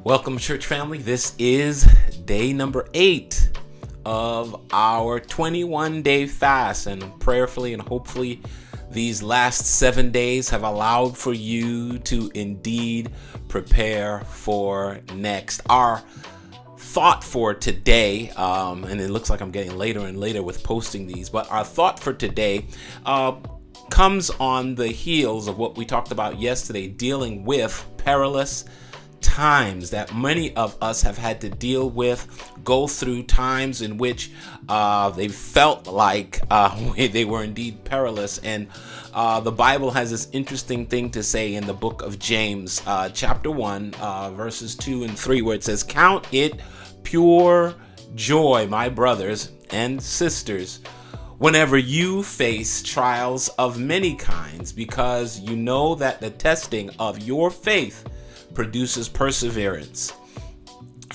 Welcome, church family. This is day number 8 of our 21-day fast, and prayerfully and hopefully these last 7 days have allowed for you to indeed prepare for next. Our thought for today, and it looks like I'm getting later and later with posting these, but our thought for today comes on the heels of what we talked about yesterday, dealing with perilous times that many of us have had to deal with, go through times in which they felt like they were indeed perilous. And the Bible has this interesting thing to say in the book of James, chapter 1, verses 2 and 3, where it says, "Count it pure joy, my brothers and sisters, whenever you face trials of many kinds, because you know that the testing of your faith produces perseverance."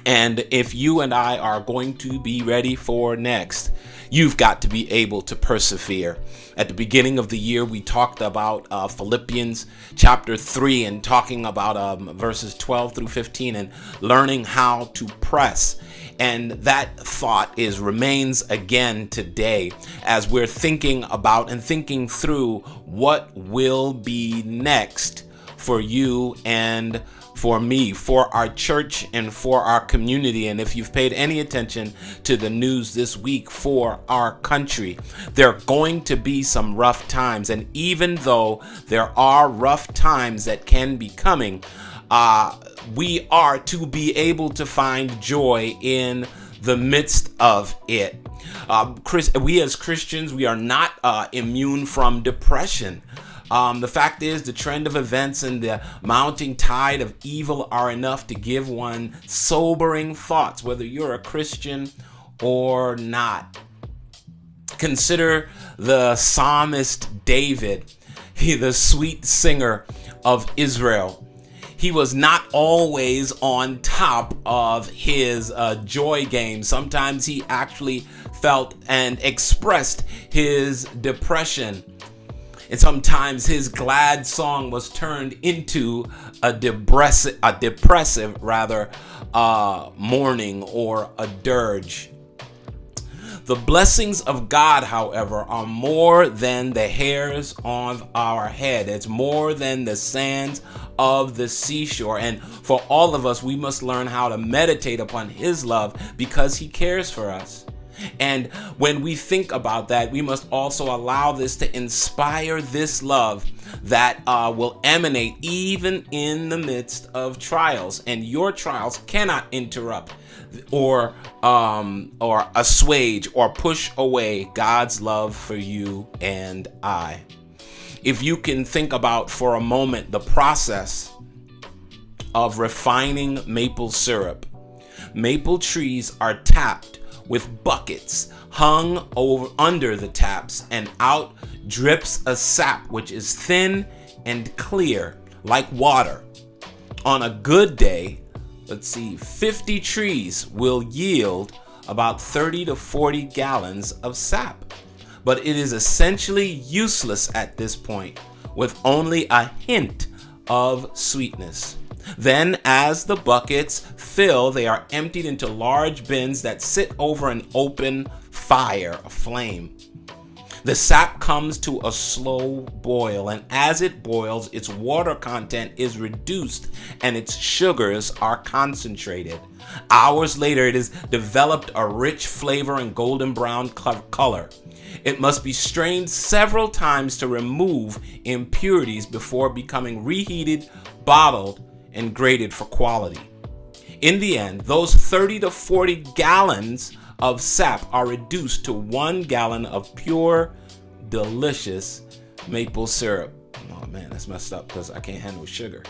And if you and I are going to be ready for next, you've got to be able to persevere. At the beginning of the year, we talked about Philippians chapter 3 and talking about verses 12 through 15 and learning how to press. And that thought remains again today as we're thinking about and thinking through what will be next for you and for me, for our church, and for our community. And if you've paid any attention to the news this week for our country, there are going to be some rough times. And even though there are rough times that can be coming, we are to be able to find joy in the midst of it. We as Christians, we are not immune from depression. The fact is, the trend of events and the mounting tide of evil are enough to give one sobering thoughts, whether you're a Christian or not. Consider the psalmist David, the sweet singer of Israel. He was not always on top of his joy game. Sometimes he actually felt and expressed his depression. And sometimes his glad song was turned into a depressive mourning or a dirge. The blessings of God, however, are more than the hairs on our head. It's more than the sands of the seashore. And for all of us, we must learn how to meditate upon his love because he cares for us. And when we think about that, we must also allow this to inspire this love that will emanate even in the midst of trials. And your trials cannot interrupt or assuage or push away God's love for you and I. If you can think about for a moment the process of refining maple syrup. Maple trees are tapped with buckets hung under the taps, and out drips a sap which is thin and clear like water. On a good day, 50 trees will yield about 30 to 40 gallons of sap. But it is essentially useless at this point, with only a hint of sweetness. Then, as the buckets fill, they are emptied into large bins that sit over an open fire, a flame. The sap comes to a slow boil, and as it boils, its water content is reduced and its sugars are concentrated. Hours later, it has developed a rich flavor and golden brown color. It must be strained several times to remove impurities before becoming reheated, bottled, and graded for quality. In the end, those 30 to 40 gallons of sap are reduced to 1 gallon of pure, delicious maple syrup. Oh man, that's messed up because I can't handle sugar.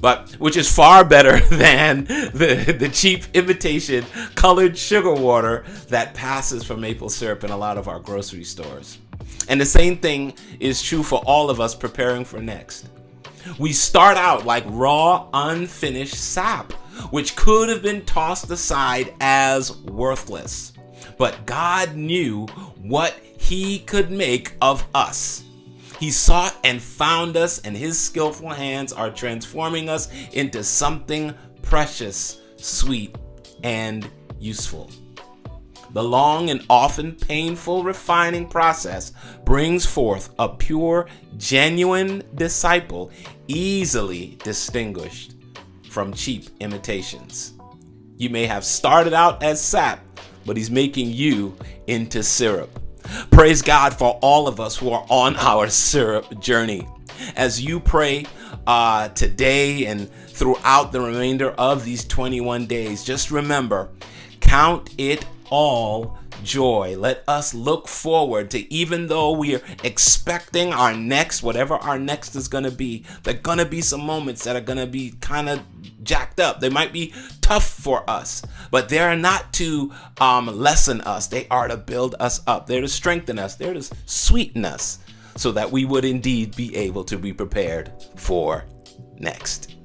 But which is far better than the cheap imitation colored sugar water that passes for maple syrup in a lot of our grocery stores. And the same thing is true for all of us preparing for next. We start out like raw, unfinished sap, which could have been tossed aside as worthless. But God knew what he could make of us. He sought and found us, and his skillful hands are transforming us into something precious, sweet, and useful. The long and often painful refining process brings forth a pure, genuine disciple, easily distinguished from cheap imitations. You may have started out as sap, but he's making you into syrup. Praise God for all of us who are on our syrup journey. As you pray today and throughout the remainder of these 21 days, just remember, count it all joy. Let us look forward to, even though we are expecting our next, whatever our next is going to be, there are going to be some moments that are going to be kind of jacked up. They might be tough for us, but they're not to lessen us. They are to build us up. They're to strengthen us. They're to sweeten us so that we would indeed be able to be prepared for next.